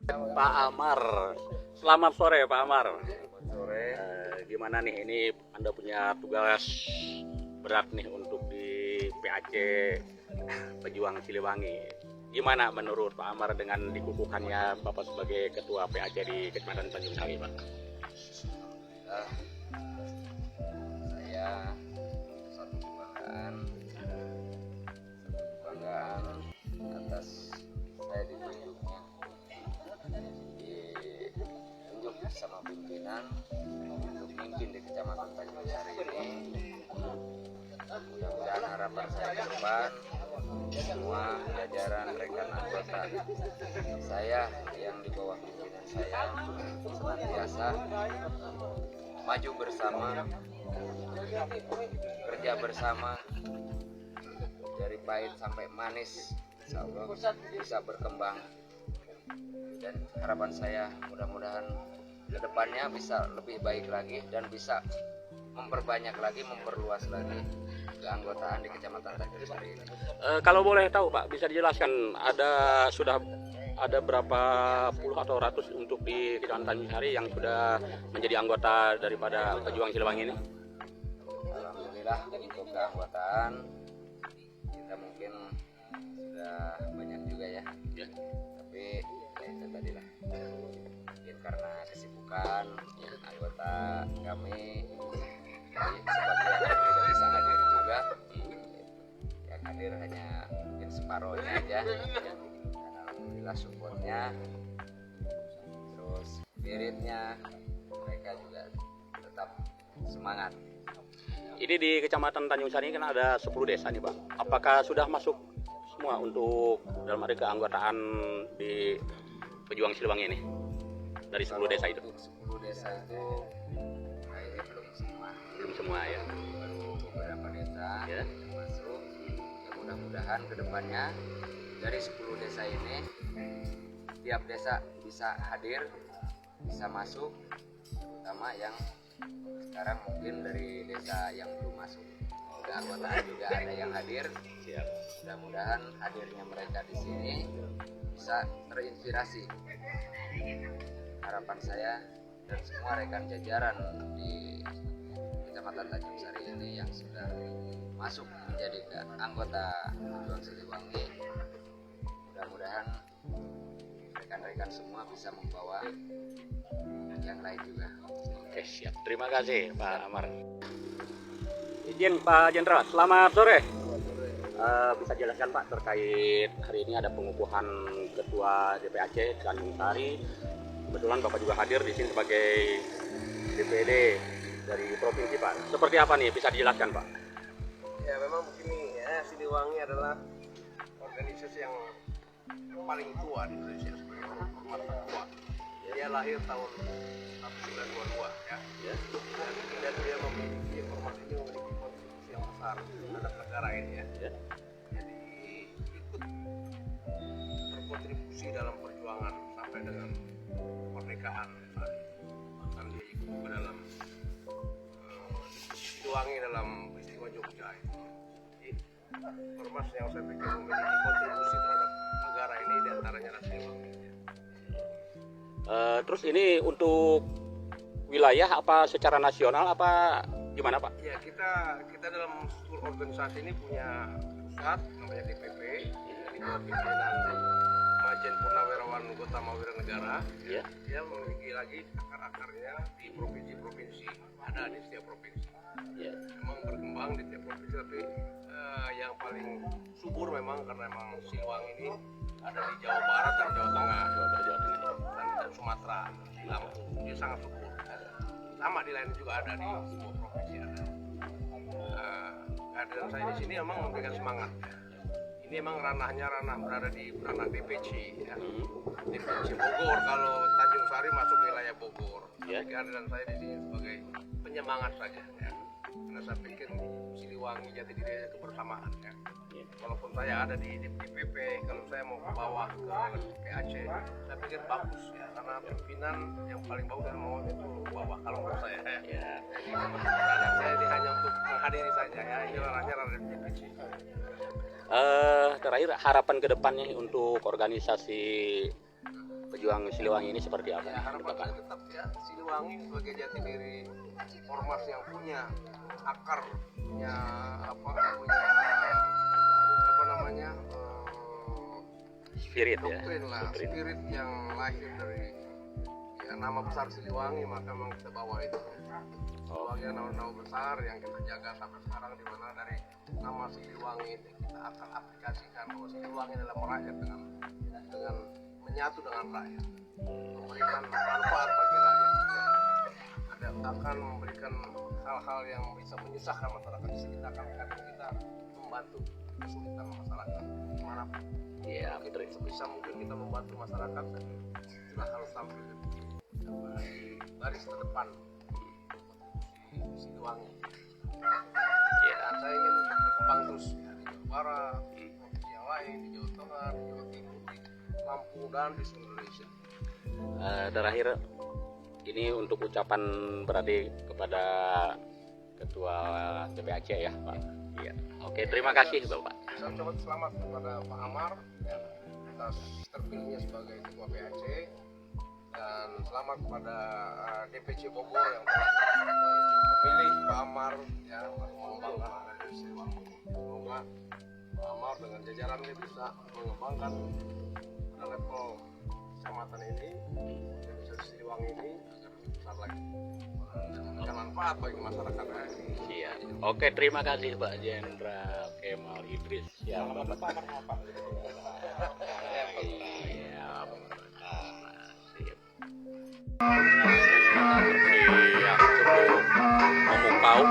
Pak Amar. Selamat sore Pak Amar. Sore. Gimana nih, ini Anda punya tugas berat nih untuk di PAC Pejuang Siliwangi. Gimana menurut Pak Amar dengan dikukuhkannya Bapak sebagai Ketua PAC di Kecamatan Tanjung Sari, Pak? Saya satu kebanggaan atas saya ditunjuk sama pimpinan untuk memimpin di Kecamatan Tanjung Sari ini. Mudah-mudahan harapan saya ke depan semua jajaran rekan anggota saya yang di bawah pimpinan saya senantiasa maju bersama, kerja bersama, dari pahit sampai manis, insya Allah bisa berkembang. Dan harapan saya mudah-mudahan kedepannya bisa lebih baik lagi dan bisa memperbanyak lagi, memperluas lagi keanggotaan di Kecamatan Tanjung Sari ini. Kalau boleh tahu Pak, bisa dijelaskan sudah ada berapa puluh atau ratus untuk di Kecamatan Tanjung Sari yang sudah menjadi anggota daripada Pejuang Siliwangi ini? Alhamdulillah untuk keanggotaan kita mungkin sudah banyak juga ya. Tapi ya itu tadilah, mungkin karena kesibukan anggota kami sebagian yang tidak bisa hadir juga, yang hadir hanya mungkin separohnya aja. Dan alhamdulillah supportnya, terus spiritnya, mereka juga tetap semangat. Ini di Kecamatan Tanjung Sari kan ada 10 desa nih Pak. Apakah sudah masuk semua untuk dalam arti keanggotaan di Pejuang Siliwangi ini? Dari 10 desa itu? 10 desa itu kayaknya belum semua. Belum semua ya? Baru beberapa desa Ya. yang masuk. Ya mudah-mudahan kedepannya dari 10 desa ini tiap desa bisa hadir, bisa masuk, terutama yang sekarang mungkin dari desa yang belum masuk keanggotaan juga ada yang hadir. Siap. Mudah-mudahan hadirnya mereka di sini bisa terinspirasi. Harapan saya dan semua rekan jajaran di Kecamatan Tanjung Sari ini yang sudah masuk menjadi anggota Pejuang Siliwangi, mudah-mudahan rekan-rekan semua bisa membawa yang lain juga. Oke, siap. Terima kasih Pak Amar. Izin Pak Jenderal, selamat sore. Bisa jelaskan Pak terkait hari ini ada pengukuhan Ketua DPAC Tanjung Sari. Kebetulan Bapak juga hadir di sini sebagai DPD dari provinsi Pak. Seperti apa nih, bisa dijelaskan Pak? Ya memang begini ya, Siliwangi adalah organisasi yang paling tua di Indonesia sebagai ormas tertua. Dia lahir tahun 1922 ya. Dan dia memiliki ormas ini memiliki kontribusi yang besar terhadap negara ini ya. Jadi ikut berkontribusi dalam perjuangan sampai dengan kemerdekaan misalnya. Bahkan dia ikut ke dalam Siliwangi dalam peristiwa Jogja itu. Jadi ormas yang saya pikir memiliki kontribusi terhadap negara ini diantaranya adalah Siliwangi. Terus ini untuk wilayah apa secara nasional apa gimana Pak? Ya kita dalam struktur organisasi ini punya pusat namanya DPP di bawah pimpinan Majen Purnawirawan Gotama Wiranegara. Ya. Dia memiliki lagi akar-akarnya di provinsi-provinsi, ada di setiap provinsi. Ya. Memang berkembang di setiap provinsi, tapi yang paling subur memang karena memang Siliwangi ini ada di Jawa Barat dan Jawa Tengah, dan Sumatera, di Lampung. Dia sangat subur. Sama di lain juga ada di semua provinsi ada. Kehadiran saya di sini memang memberikan semangat. Ini memang ranahnya berada di ranah DPC ya. DPC Bogor, kalau Tanjung Sari masuk wilayah Bogor. Ya. Kehadiran saya di sini sebagai penyemangat saja ya. Karena saya pikir Siliwangi jati diri kebersamaan ya. Walaupun saya ada di DPP, kalau saya mau ke bawah ke PAC, saya pikir bagus ya, karena pimpinan yang paling bagus dan mau itu bawah kalau menurut saya. Ya. Jadi keberadaan saya ini hanya untuk menghadiri saja ya, ini ranahnya ranah DPC. Terakhir harapan kedepannya untuk organisasi pejuang Siliwangi ini seperti apa? Ya, harapan saya tetap ya Siliwangi sebagai jati diri ormas yang punya akar, punya apa namanya Spirit ya. doktrin lah, spirit yang lahir dari ya, nama besar Siliwangi, maka memang kita bawa itu. Siliwangi nama besar yang kita jaga sampai sekarang, di mana dari nama Siliwangi ini kita akan aplikasikan bahwa Siliwangi adalah merakyat dengan menyatu dengan rakyat, memberikan manfaat bagi rakyat, akan memberikan hal-hal yang bisa menyusahkan masyarakat di sekitar kita membantu kesulitan masyarakat dimanapun. Iya, betul. Sebisa mungkin kita membantu masyarakat, dan itulah harus tampil di baris terdepan di Siliwangi. Iya. Dan saya ingin berkembang terus ya, di Jawa Barat, di yang lain, di Jawa Tengah, di Jawa Timur, di Lampung, dan di seluruh Indonesia. Terakhir ini untuk ucapan berarti kepada Ketua TPAC ya Pak. Iya. Oke, terima kasih Bapak. Saya ucapkan selamat kepada Pak Amar ya, atas terpilihnya sebagai Ketua PAC, dan selamat kepada DPC Bogor yang telah memilih Pak Amar ya, mengembangkan dari Siliwangi. Semoga Pak Amar dengan jajarannya bisa mengembangkan pada level kecamatan ini, desa Siliwangi ini agar lebih besar lagi dan memberikan manfaat bagi masyarakat. Iya. Oke, terima kasih Pak Jenderal Kemal Idris. Ya, Bapak. Iya, sip. Yang cukup memukau.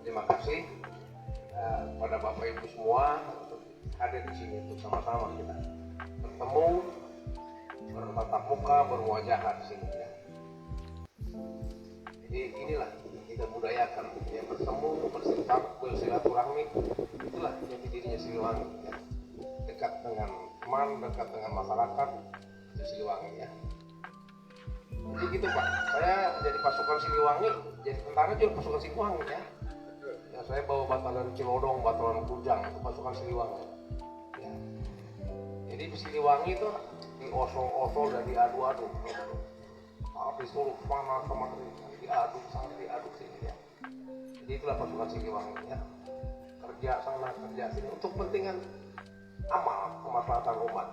Terima kasih kepada Bapak Ibu semua untuk hadir di sini untuk sama-sama kita bertemu, bertatap muka, berwajah di sini ya. Jadi inilah kita budayakan ya, bertemu, bersilaturahmi, itulah jati dirinya Siliwangi ya. Dekat dengan teman, dekat dengan masyarakat, itu Siliwangi ya. Jadi gitu Pak, saya jadi pasukan Siliwangi, jadi tentara juga pasukan Siliwangi ya. Ya saya bawa batalan Cilodong, batalan Kujang, itu pasukan Siliwangi. Ya. Jadi di Siliwangi itu diosol-osol dan diadu-adu. Tapi Solo mana sama diadu, sangat diadu sini ya. Jadi itulah pasukan Siliwangi ya. Kerja sana, kerja sini untuk kepentingan amal kemaslahatan umat.